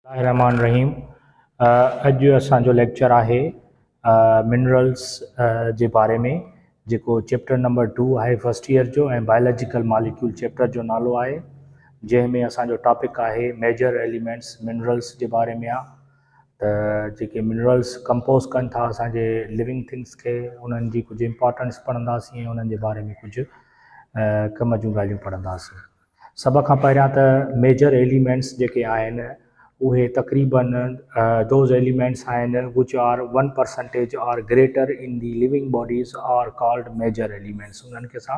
रहमान रहीम। अॼु असांजो लेक्चर आहे मिनरल्स जे बारे में, जेको चैप्टर नंबर 2 आहे फर्स्ट ईयर जो, ऐं बायोलॉजिकल मॉलिक्यूल चैप्टर जो नालो आहे, जंहिंमें असांजो टॉपिक आहे मेजर एलिमेंट्स मिनरल्स जे बारे में आहे। त जेके मिनरल्स कंपोज़ कनि था असांजे लिविंग थिंग्स खे, उन्हनि जी कुझु इंपॉर्टेंस पढ़ंदासीं ऐं उन्हनि जे बारे में कुझु कम जूं ॻाल्हियूं पढ़ंदासीं। सभ खां पहिरियां त मेजर एलिमेंट्स जेके आहिनि उहे तक़रीबन दोज़ एलिमेंट्स आहिनि which are 1% are greater in the living bodies are called major elements. उन्हनि खे असां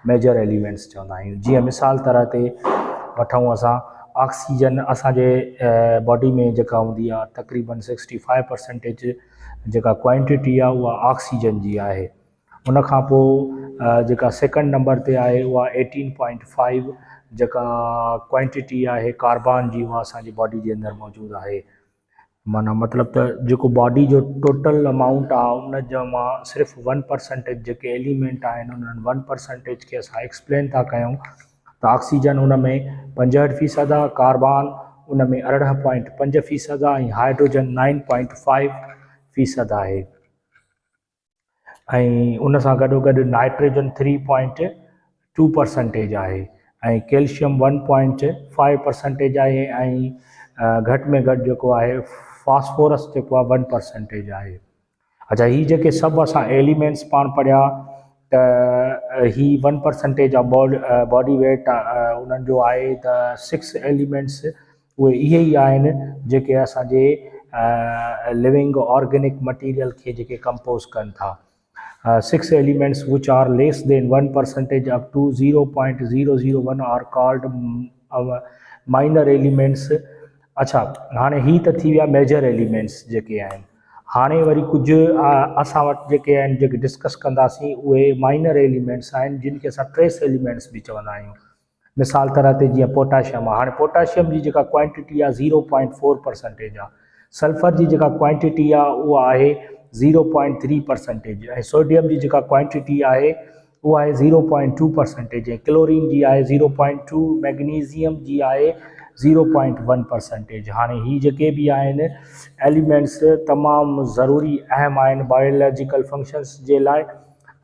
मेजर एलिमेंट्स चवंदा आहियूं। जीअं मिसाल तरह ते वठूं असां ऑक्सीजन, असांजे बॉडी में जेका हूंदी आहे तक़रीबन 65% जेका क्वांटिटी आहे उहा ऑक्सीजन जी आहे। उन खां पोइ जेका सेकंड नंबर ते आहे उहा 18.5 जेका क्वांटिटी आहे कार्बन जी, उहा असांजी बॉडी जे अंदरि मौजूदु आहे। माना मतिलबु त जेको बॉडी जो टोटल अमाउंट आहे उन जो मां सिर्फ़ु 1% जेके एलिमेंट आहिनि उन्हनि 1% खे असां एक्सप्लेन था कयूं त ऑक्सीजन उन में 65% आहे, कार्बन उन में 18.5% आहे, ऐं हाइड्रोजन 9.5% आहे। ऐं उन सां गॾोगॾु नाइट्रोजन 3.2% आहे, ऐं कैल्शियम 1.5% आहे, ऐं घटि में घटि जेको आहे फास्फोरस जेको आहे 1% आहे। अच्छा, हीअ जेके सभु असां एलिमेंट्स पाण पढ़िया त ही 1% ऑफ बॉडी वेट उन्हनि जो आहे त 6 एलिमेंट्स उहे इहे ई आहिनि जेके असांजे लिविंग ऑर्गेनिक मटीरियल खे जेके कंपोज़ कनि था। 6 elements which are less than 1% up to 0.001 are called minor elements। अच्छा, हाणे ही त थी विया मेजर एलिमेंट्स जेके आहिनि। हाणे वरी कुझु असां वटि जेके आहिनि जेके डिस्कस कंदासीं उहे माइनर एलिमेंट्स आहिनि, जिन खे असां ट्रेस एलिमेंट्स बि चवंदा आहियूं। मिसाल तरह ते जीअं पोटाशियम आहे। हाणे पोटाशियम जी जेका क्वांटिटी आहे 0.4% आहे। सल्फर जी जेका क्वांटिटी आहे उहा आहे 0.3%, ऐं सोडियम जी जेका क्वांटिटी आहे उहा आहे 0.2%, ऐं क्लोरीन जी आहे 0.2, मैग्नीशियम जी आहे 0.1%। हाणे ही जेके बि आहिनि एलिमेंट्स तमामु ज़रूरी अहम आहिनि बायोलॉजिकल फंक्शन्स जे लाइ।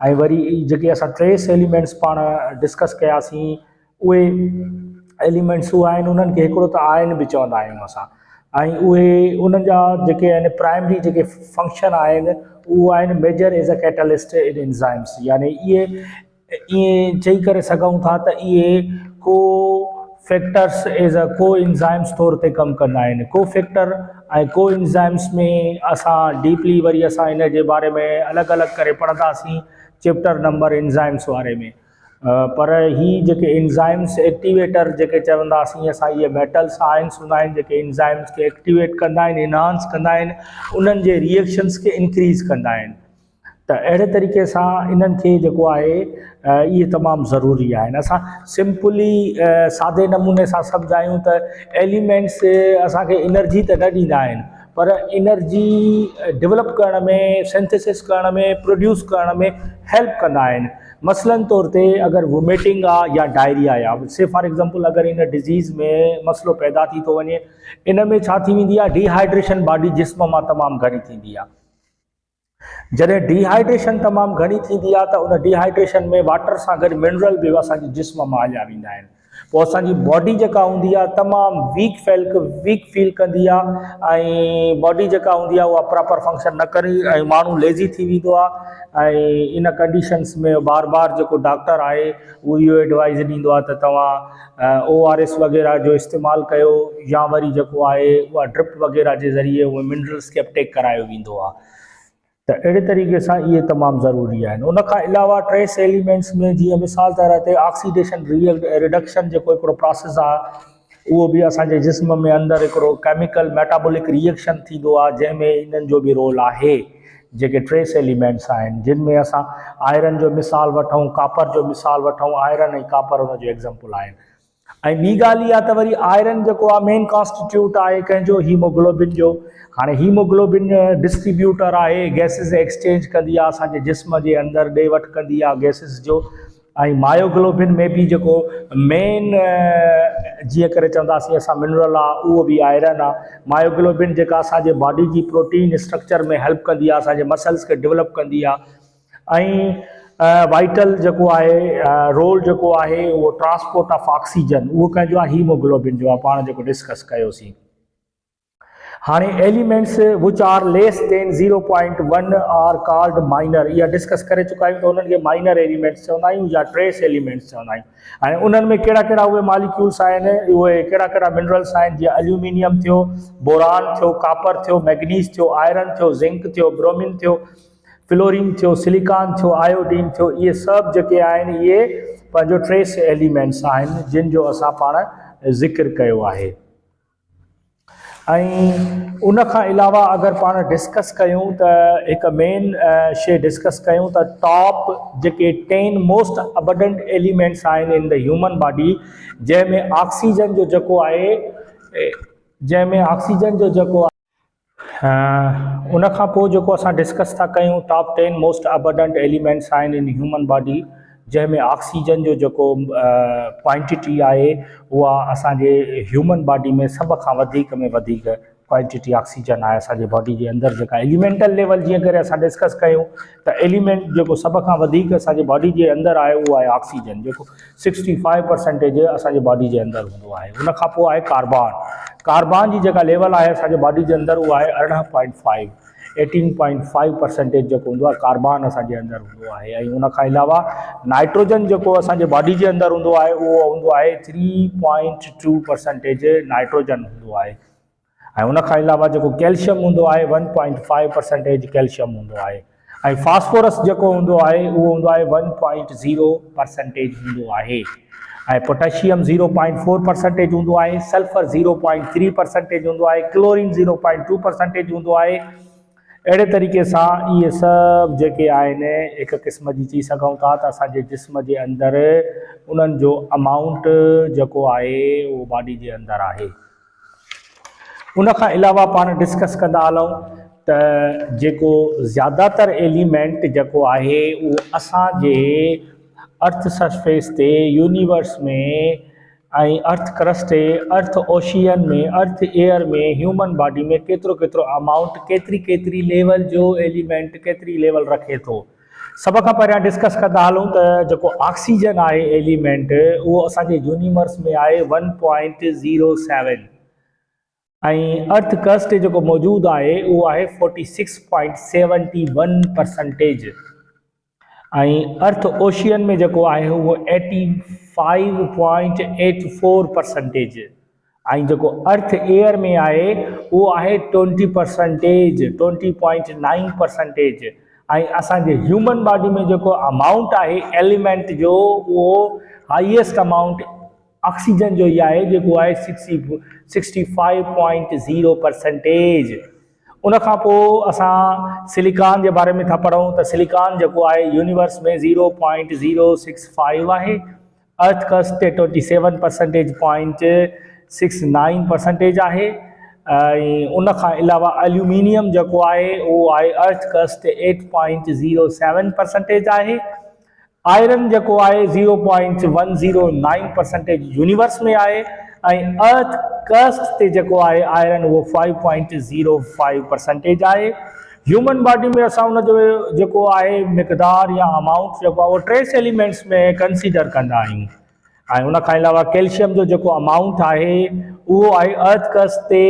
ऐं वरी जेके असां ट्रेस एलिमेंट्स पाण डिस्कस कयासीं उहे एलिमेंट्स उहे आहिनि, उन्हनि खे हिकिड़ो त आयन बि चवंदा आहियूं असां, ऐं उहे उन्हनि जा जेके आहिनि प्राइमरी जेके फंक्शन आहिनि उहे आहिनि major as a catalyst in enzymes. यानी इहे ईअं चई करे सघूं था त इहे को फैक्टर्स एज अ को एंजाइम्स तौर ते कमु कंदा आहिनि। को फैक्टर ऐं को एंजाइम्स में असां डीपली वरी असां इन जे बारे में अलॻि अलॻि करे पढ़ंदासीं चैप्टर नंबर एंजाइम्स वारे में। पर ही जेके एंजाइम्स एक्टिवेटर जेके चवंदासीं असां, इहे मेटल्स आयन्स हूंदा आहिनि जेके एंजाइम्स खे एक्टिवेट कंदा आहिनि, इनहांस कंदा आहिनि, उन्हनि जे रिएक्शन्स खे इंक्रीज़ कंदा आहिनि। त अहिड़े तरीक़े सां इन्हनि खे जेको आहे इहे तमामु ज़रूरी आहिनि। असां सिंपली सादे नमूने सां सम्झायूं त एलिमेंट्स असांखे एनर्जी त न ॾींदा आहिनि, पर एनर्जी डेवलप करण में, सिंथेसिस करण में, प्रोड्यूस करण में हेल्प कंदा आहिनि। मसलन तौर ते अगरि वोमिटिंग आहे या डायरिया आहे, से फॉर एग्जांपल अगरि इन डिज़ीज़ में मसइलो पैदा थी थो वञे, इन में छा थी वेंदी आहे, डिहाइड्रेशन बॉडी जिस्म मां तमामु घणी थींदी आहे। जॾहिं डिहाइड्रेशन तमामु घणी थींदी आहे त उन डिहाइड्रेशन में वाटर सां गॾु मिनरल बि असांजे जिस्म मां हलिया वेंदा आहिनि। पोइ असांजी बॉडी जेका हूंदी आहे तमामु वीक फील कंदी आहे, ऐं बॉडी जेका हूंदी आहे उहा प्रॉपर फंक्शन न करे, ऐं माण्हू लेज़ी थी वेंदो आहे। ऐं इन कंडीशन्स में बार बार जेको डॉक्टर आहे उहो इहो एडवाइज़ ॾींदो आहे त तव्हां ORS वग़ैरह जो इस्तेमालु कयो, या वरी जेको आहे उहा ड्रिप वग़ैरह जे ज़रिए उहे मिनरल्स खे अपटेक करायो वेंदो आहे। त अहिड़े तरीक़े सां इहे तमामु ज़रूरी आहिनि। उन खां अलावा ट्रेस एलिमेंट्स में जीअं मिसाल तरह ते ऑक्सीडेशन रिडक्शन जेको हिकिड़ो प्रोसेस आहे उहो बि असांजे जिस्म में अंदरि हिकिड़ो केमिकल मेटाबॉलिक रिएक्शन थींदो आहे, जंहिंमें इन्हनि जो बि रोल आहे। जेके ट्रेस एलिमेंट्स आहिनि जिन में असां आयरन जो मिसाल वठूं, कापर जो मिसाल वठूं, आयरन ऐं कापर उन जो एग्ज़ाम्पल आहिनि। ऐं ॿी ॻाल्हि इहा त वरी आयरन जेको आहे मेन कॉन्स्टिट्यूट आहे कंहिंजो हीमोग्लोबिन जो। हाणे हीमोग्लोबिन डिस्ट्रीब्यूटर आहे, गैसिस एक्सचेंज कंदी आहे असांजे जिस्म जे अंदरि, ॾे वठि कंदी आहे गैसिस जो। मायोग्लोबिन में भी जो मेन जी करे चवंदासीं असां मिनरल आहे उहो भी आयरन आहे। मायोग्लोबिन जेका असांजे बॉडी जी प्रोटीन स्ट्रक्चर में हेल्प कंदी आहे, असांजे मसल्स के डेवलप कंदी आहे। वाइटल जो है रोल जो है वो ट्रांसपोर्ट ऑफ ऑक्सीजन वो कंहिंजो आहे हीमोग्लोबिन जो आहे, पाण जेको डिस्कस कयोसीं। हाँ elements which are less than 0.1 are called minor, इहा डिस्कस करे चुका आहियूं त उन्हनि खे माइनर एलिमेंट्स चवंदा आहियूं या ट्रेस एलिमेंट्स चवंदा आहियूं। ऐं उन्हनि में कहिड़ा कहिड़ा उहे मॉलिक्यूल्स आहिनि, उहे कहिड़ा कहिड़ा मिनरल्स आहिनि, जीअं एल्यूमिनियम थियो, बोरान थियो, कापर थियो, मैग्नीज थियो, आयरन थियो, जिंक थियो, ब्रोमिन थियो, फ्लोरीन थियो, सिलिकॉन थियो, आयोडीन थियो, इहे सभु जेके आहिनि इहे पंहिंजो ट्रेस एलिमेंट्स आहिनि जिन जो असां पाण ज़िक्र कयो आहे। उन खां अलावा अगर पाण डिस्कस कयूं त एक मेन शे डिस्कस कयूं त टॉप जेके 10 मोस्ट अबंडेंट एलिमेंट्स आहिनि इन द ह्यूमन बॉडी, जंहिंमें ऑक्सीजन जो जेको आहे उन खां पोइ जेको असां डिस्कस था कयूं टॉप 10 मोस्ट अबंडेंट एलिमेंट्स आहिनि इन ह्यूमन बॉडी, जंहिंमें ऑक्सीजन जो जेको क्वांटिटी आहे उहा असांजे ह्यूमन बॉडी में सब खां वधीक में वधीक क्वांटिटी ऑक्सीजन आहे असांजे बॉडी जे अंदर। जेका एलिमेंटल लेवल जीअं करे असां डिस्कस कयूं त एलिमेंट जेको सब खां वधीक असांजे बॉडी जे अंदर आहे उहो आहे ऑक्सीजन, जेको 65% असांजे बॉडी जे अंदर हूंदो आहे। उन खां पोइ आहे कार्बन जी जेका लेवल आहे असांजे बॉडी जे अंदर उहा आहे 18.5 18.5% जेको हूंदो आहे कार्बन असांजे अंदर हूंदो आहे। ऐं उन खां अलावा नाइट्रोजन जेको असांजे बॉडी जे अंदर हूंदो आहे उहो हूंदो आहे 3.2% नाइट्रोजन हूंदो आहे। ऐं उन खां अलावा जेको कैल्शियम हूंदो आहे 1.5% कैल्शियम हूंदो आहे। ऐं फास्फोरस जेको हूंदो आहे उहो हूंदो आहे 1.0% हूंदो आहे। ऐं पोटेशियम 0.4% हूंदो आहे, सल्फर 0.3% हूंदो आहे, क्लोरीन 0.2% हूंदो आहे। अहिड़े तरीक़े सां इहे सभु जेके आहिनि हिकु क़िस्म जी चई सघूं था त असांजे जिस्म जे अंदरि उन्हनि जो अमाउंट जेको आहे उहो बॉडी जे अंदरि आहे। उन खां अलावा पाण डिस्कस कंदा हलूं त जेको ज़्यादातर एलिमेंट जेको आहे उहो असांजे अर्थ सरफेस ते यूनिवर्स में ऐं अर्थ क्रस्ट अर्थ ओशियन में अर्थ एयर में ह्यूमन बॉडी में केतिरो अमाउंट केतिरी लेवल जो एलिमेंट केतिरी लेवल रखे थो। सब खां पहिरियां डिस्कस कंदा हलूं त जेको ऑक्सीजन आहे एलिमेंट उहो असांजे यूनिवर्स में आहे 1.07 ऐं अर्थ क्रस्ट जेको मौजूदु आहे उहो आहे 46.71% ऐं अर्थ ओशियन में जेको आहे उहो 85.84% ऐं जेको अर्थ एयर में आहे उहो आहे 20.9% ऐं असांजे ह्यूमन बॉडी में जेको अमाउंट आहे एलिमेंट जो उहो हाईएस्ट अमाउंट ऑक्सीजन जो ई आहे जेको आहे 65.0%। उन खां पोइ असां सिलिकॉन जे बारे में था पढ़ूं त सिलिकॉन जेको आहे यूनिवर्स में 0.065 आहे, अर्थ क्रस्ट ते 27.69% आहे। ऐं उन खां अलावा एल्यूमिनियम जेको आहे उहो आहे अर्थ क्रस्ट ते 8.07% आहे। आयरन जेको आहे 0.109% यूनिवर्स में आहे ऐं अर्थ क्रस्ट ते जेको आहे आयरन उहो 5.05% आहे। ह्यूमन बॉडी में असां उन जो जेको आहे मिक़दार या अमाउंट जेको आहे उहो ट्रेस एलिमेंट्स में कंसीडर कंदा आहियूं। ऐं उन खां अलावा कैल्शियम जो जेको अमाउंट आहे उहो आहे अर्थ क्रस्ट ते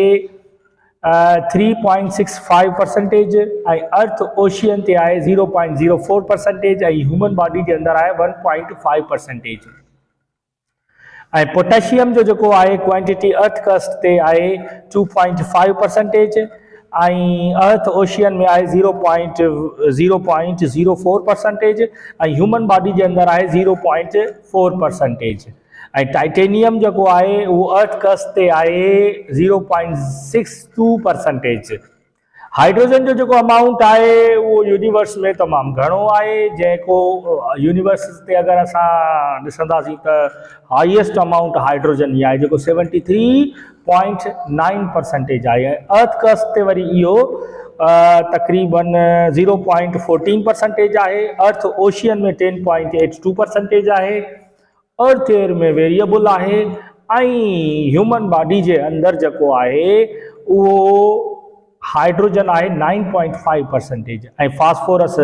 3.65% ऐं अर्थ ओशियन ते आहे 0.04% ऐं ह्यूमन बॉडी जे अंदरि आहे 1.5%। ऐं पोटेशियम जो जेको आहे क्वांटिटी अर्थ क्रस्ट ते आहे 2.5% ऐं अर्थ ओशियन में आहे 0.04% ऐं ह्यूमन बॉडी जे अंदरि आहे 0.4%। ऐं टाइटेनियम जेको आहे उहो अर्थ क्रस्ट ते आहे 0.62%। हाइड्रोजन जो जेको अमाउंट आहे उहो यूनिवर्स में तमामु घणो आहे, जेको यूनिवर्स ते अगरि असां ॾिसंदासीं त हाईएस्ट अमाउंट हाइड्रोजन ई आहे जेको 73.9% आहे। अर्थ क्रस्ट ते वरी इहो तकरीबन 0.14% आहे। अर्थ ओशियन में 10.82% आहे। अर्थ एयर में वेरिएबल आहे। ह्यूमन बॉडी जे अंदर जेको आहे उहो हाइड्रोजन आहे 9.5%। फास्फोरस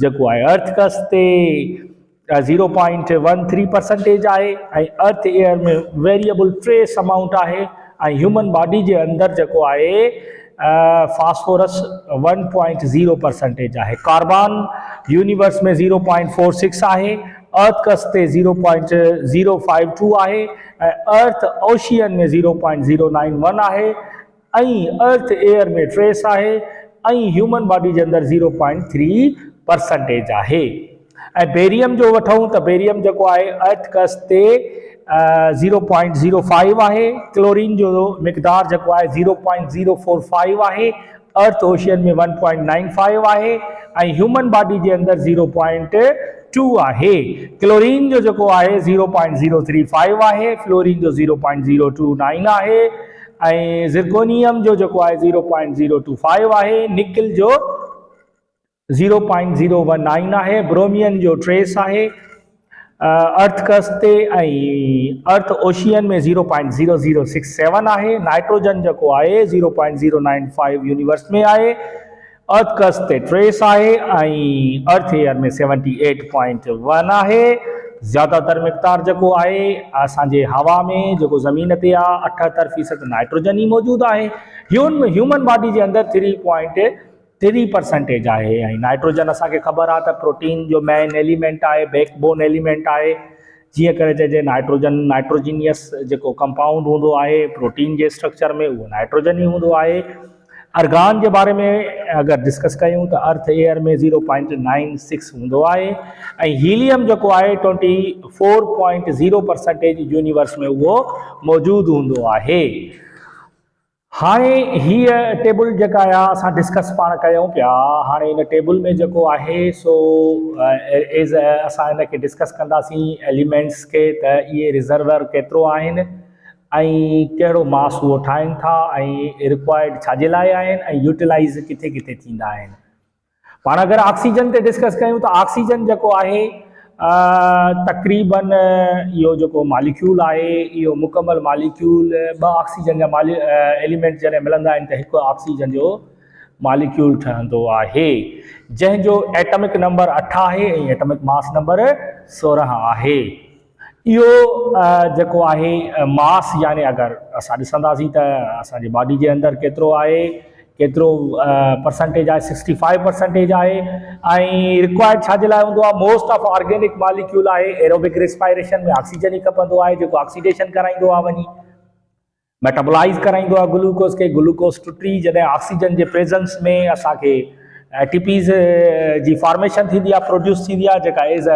जेको आहे अर्थ क्रस्ट ते 0.13% आहे। अर्थ एयर में वेरिएबल ट्रेस अमाउंट आहे। ह्यूमन बॉडी जे अंदर जेको आहे फास्फोरस 1.0% आहे। कार्बन यूनिवर्स में 0.46 आहे। अर्थ क्रस्ट ते 0.052 आहे। अर्थ ओशियन में 0.091 आहे। अर्थ एयर में ट्रेस आहे। ह्यूमन बॉडी जे अंदर 0.3% आहे। बेरियम जो वठूं त बेरियम जेको आहे अर्थ क्रस्ट ते 0.05 आहे। क्लोरीन जो मिक़दार जेको आहे 0.045 आहे। अर्थ ओशियन में 1.95 आहे। ह्यूमन बॉडी जे अंदर 0.2 आहे। क्लोरीन जो जेको आहे 0.035 आहे। फ्लोरीन जो 0.029 आहे। ज़िरकोनियम जो जेको आहे 0.025 आहे। निकिल जो 0.019 आहे। ब्रोमियन जो ट्रेस आहे अर्थ क्रस्ट ते। अर्थ ओशियन में 0.0067 आहे। नाइट्रोजन जेको आहे 0.095 यूनिवर्स में आहे। अर्थ क्रस्ट ते ट्रेस आहे। अर्थ एयर में 78.1 आहे। ज़्यादातर मिक़दार जेको आहे असांजे हवा में जेको ज़मीन ते आहे 78% नाइट्रोजन ही मौजूद आहे। ह्यूमन बॉडी जे अंदर 3.3% आहे। नाइट्रोजन असांखे ख़बर आहे त प्रोटीन जो मेन एलिमेंट आहे, बैकबोन एलिमेंट आहे। जीअं करे चइजे नाइट्रोजीनियस जेको कंपाउंड हूंदो आहे प्रोटीन जे स्ट्रक्चर में उहो नाइट्रोजन ही हूंदो आहे। अर्गान जे बारे में अगर डिस्कस कयूं त अर्थ एयर में 0.96 हूंदो आहे। हीलियम जेको आहे 24.0% यूनिवर्स में उहो मौजूदु हूंदो आहे। हाणे हीअ टेबल जेका आहे असां डिस्कस पाण कयूं पिया। हाणे इन टेबल में जेको आहे सो एज़ असां इनखे डिस्कस कंदासीं एलिमेंट्स के त इहे रिज़र्वर केतिरो आहिनि कहिड़ो मास उहो ठाहिनि था रिक्वायर्ड छाजे लाइ आहिनि यूटिलाइज़ किथे किथे थींदा आहिनि। पाण अगर ऑक्सीजन ते डिस्कस कयूं त ऑक्सीजन जेको आहे तकरीबन इहो जेको मॉलिक्यूल आहे इहो मुकम्मल मॉलिक्यूल 2 ऑक्सीजन जा एलिमेंट जॾहिं मिलंदा आहिनि त हिकु ऑक्सीजन जो मॉलिक्यूल ठहंदो आहे जंहिंजो एटमिक नंबर 8 आहे एटमिक मास नंबर 16 आहे। इहो जेको आहे मास यानी अगर असां ॾिसंदासीं त असांजी बॉडी जे अंदर केतिरो आहे केतिरो परसेंटेज आहे 65% आहे। रिक्वायर्ड छाजे लाइ हूंदो आहे मोस्ट ऑफ ऑर्गेनिक मॉलिक्यूल आहे एरोबिक रिस्पायरेशन में ऑक्सीजन ही खपंदो आहे जेको ऑक्सीडेशन कराईंदो आहे वञी मेटाबोलाइज़ कराईंदो आहे ग्लूकोज खे। ग्लूकोज टुटी जॾहिं ऑक्सीजन जे प्रेजेंस में असांखे एटीपीज़ जी फॉर्मेशन थींदी आहे प्रोड्यूस थींदी आहे जेका as a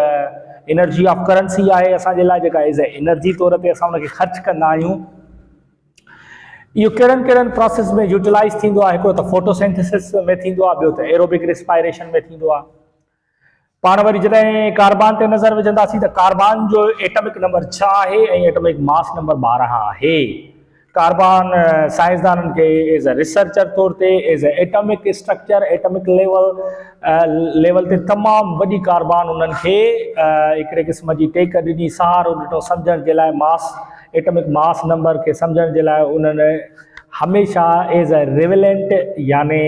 energy of currency आहे असांजे लाइ जेका एज़ अ एनर्जी तौर ते असां उनखे ख़र्च कंदा आहियूं। इहो कहिड़नि प्रोसेस में यूटिलाइज़ थींदो आहे हिकिड़ो त फोटोसिंथेसिस में थींदो आहे ॿियो त एरोबिक रिस्पायरेशन में थींदो आहे। पाण वरी जॾहिं कार्बन ते नज़र विझंदासीं त कार्बन जो एटमिक नंबर 6 आहे एटमिक मास नंबर 12 आहे। कार्बन साइंसदाननि खे एज़ अ रिसर्चर तौर ते as a atomic structure atomic level ते तमामु वॾी कार्बन उन्हनि खे हिकिड़े क़िस्म जी टेक ॾिनी सहारो ॾिनो सम्झण जे लाइ मास एटमिक मास नंबर खे सम्झण जे लाइ उन्हनि हमेशह एज़ अ रिवेलेंट यानी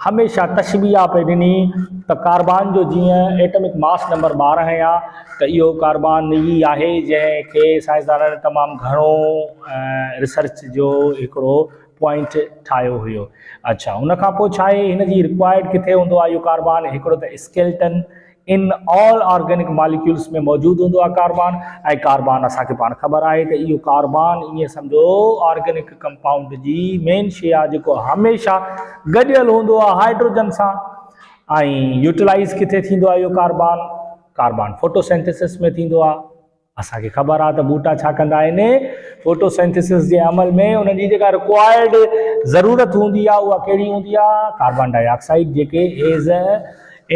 हमेशह तशबीह पे ॾिनी त कार्बन जो जीअं एटमिक मास नंबर 12 आहे त इहो कार्बन ई आहे जंहिंखे साइंसदाननि तमामु घणो रिसर्च जो हिकिड़ो पॉइंट ठाहियो हुयो। अच्छा उन खां पोइ छा आहे हिन जी रिक्वायर्ड किथे हूंदो आहे इहो कार्बन हिकिड़ो त skeleton in all organic molecules में मौजूदु हूंदो आहे कार्बन कार्बन असांखे पाण ख़बर आहे त इहो कार्बन ईअं सम्झो ऑर्गेनिक कंपाउंड जी मेन शइ आहे जेको हमेशह गॾियल हूंदो आहे हाइड्रोजन सां यूटिलाइज़ किथे थींदो आहे इहो कार्बन फोटोसिंथेसिस में थींदो आहे। असांखे ख़बर आहे त ॿूटा छा कंदा आहिनि फोटोसिंथेसिस जे अमल में उनजी जेका रिक्वायर्ड ज़रूरत हूंदी आहे उहा कहिड़ी हूंदी आहे कार्बन डाइऑक्साइड जेके एज़ अ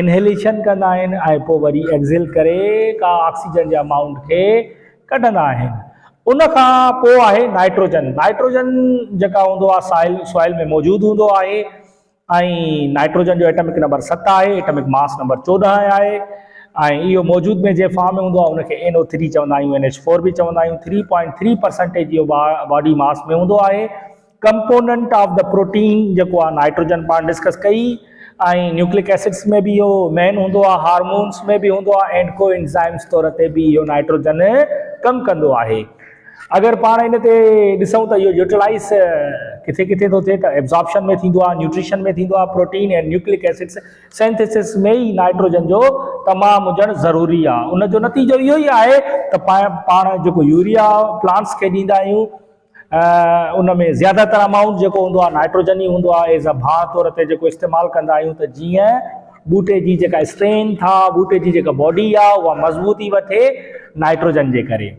इनहेलेशन कंदा आहिनि पोइ वरी एक्सेल करे का ऑक्सीजन जे अमाउंट खे कढंदा आहिनि। उन खां पोइ आहे नाइट्रोजन जेका हूंदो आहे सॉइल में मौजूदु हूंदो आहे ऐं नाइट्रोजन जो एटमिक नंबर 7 आहे, एटमिक मास नंबर 14 आहे ऐं इहो मौजूद में जे फॉर्म में हूंदो आहे उनखे NO3 चवंदा आहियूं, NH4 बि चवंदा आहियूं। 3.3% इहो बॉडी मास में हूंदो आहे। कंपोनेंट ऑफ द प्रोटीन जेको आहे नाइट्रोजन पाण डिस्कस कई, ऐं न्यूक्लिक एसिड्स में बि इहो मेन हूंदो आहे, हार्मोन्स में बि हूंदो आहे, एंड को एंजाइम्स तौर ते बि इहो नाइट्रोजन कमु कंदो आहे। अगर पाण इन ते ॾिसूं त इहो यूटिलाइज़ किथे किथे थो थिए, त एब्जॉर्प्शन में थींदो आहे, न्यूट्रिशन में थींदो आहे, प्रोटीन ऐं न्यूक्लिक एसिड्स सिंथेसिस में ई नाइट्रोजन जो तमामु हुजणु ज़रूरी आहे। उन जो नतीजो इहो ई आहे त पाण जेको यूरिया प्लांट्स खे ॾींदा आहियूं, उन में ज़्यादातर अमाउंट जेको हूंदो आहे नाइट्रोजन ई हूंदो आहे। एज़ अ भाउ तौर ते जेको इस्तेमालु कंदा आहियूं, त जीअं ॿूटे जी जेका स्ट्रेंथ आहे, ॿूटे जी जेका बॉडी आहे, उहा मज़बूती वठे नाइट्रोजन जे करे।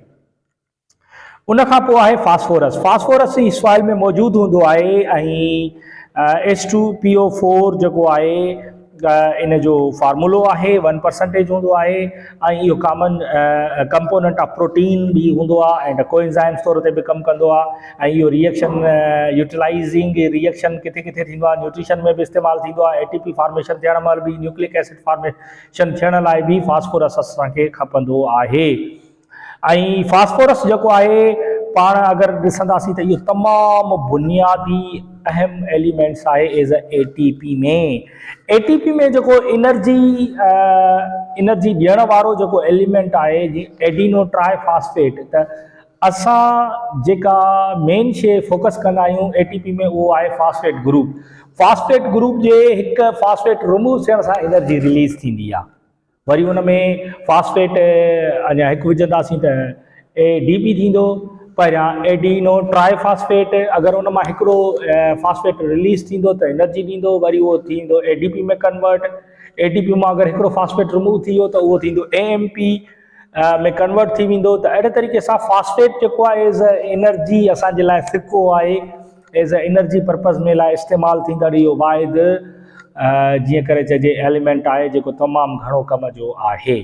उन खां पोइ आहे फास्फोरस। फास्फोरस ई सॉइल में मौजूदु हूंदो आहे ऐं H2PO4 जेको आहे इन जो फार्मूलो आहे 1% हूंदो आहे ऐं इहो कॉमन कंपोनेंट ऑफ प्रोटीन बि हूंदो आहे एंड कोएंजाइम्स तौर ते बि कमु कंदो आहे। ऐं इहो रिएक्शन यूटिलाइज़िंग रिएक्शन किथे किथे थींदो आहे, न्यूट्रिशन में बि इस्तेमालु थींदो आहे। ATP फॉर्मेशन थियण महिल बि, न्यूक्लिक एसिड फॉर्मेशन थियण लाइ बि फास्फोरस असांखे खपंदो आहे। ऐं फास्फोरस जेको आहे पाण अगरि ॾिसंदासीं त इहो तमामु बुनियादी अहम एलिमेंट्स आहे एज़ अ ATP में। ATP में जेको एनर्जी ॾियण वारो जेको एलिमेंट आहे, जीअं एडिनो ट्राईफॉस्फेट, त असां जेका मेन शइ फोकस कंदा आहियूं ATP में, उहो आहे फॉस्फेट ग्रुप। फॉस्फेट ग्रुप जे हिकु फॉस्फेट रिमूव थियण सां एनर्जी रिलीज़ थींदी आहे। वरी उन में फॉस्फेट अञा हिकु विझंदासीं त ADP थींदो, पहिरियां एडिनो ट्राईफॉस्फेट। अगरि उन मां हिकिड़ो फॉस्फेट रिलीज़ थींदो त एनर्जी ॾींदो, वरी उहो थींदो ADP में कन्वर्ट। ADP मां अगरि हिकिड़ो फॉस्फेट रिमूव थी वियो त उहो थींदो AMP में कन्वर्ट थी वेंदो। त अहिड़े तरीक़े सां फॉस्फेट जेको आहे एज़ अ एनर्जी असांजे लाइ सिको आहे, एज़ अ एनर्जी पर्पज़ में लाइ इस्तेमालु थींदड़ इहो वाहिद जीअं करे चइजे एलिमेंट आहे जेको तमामु घणो कम जो आहे।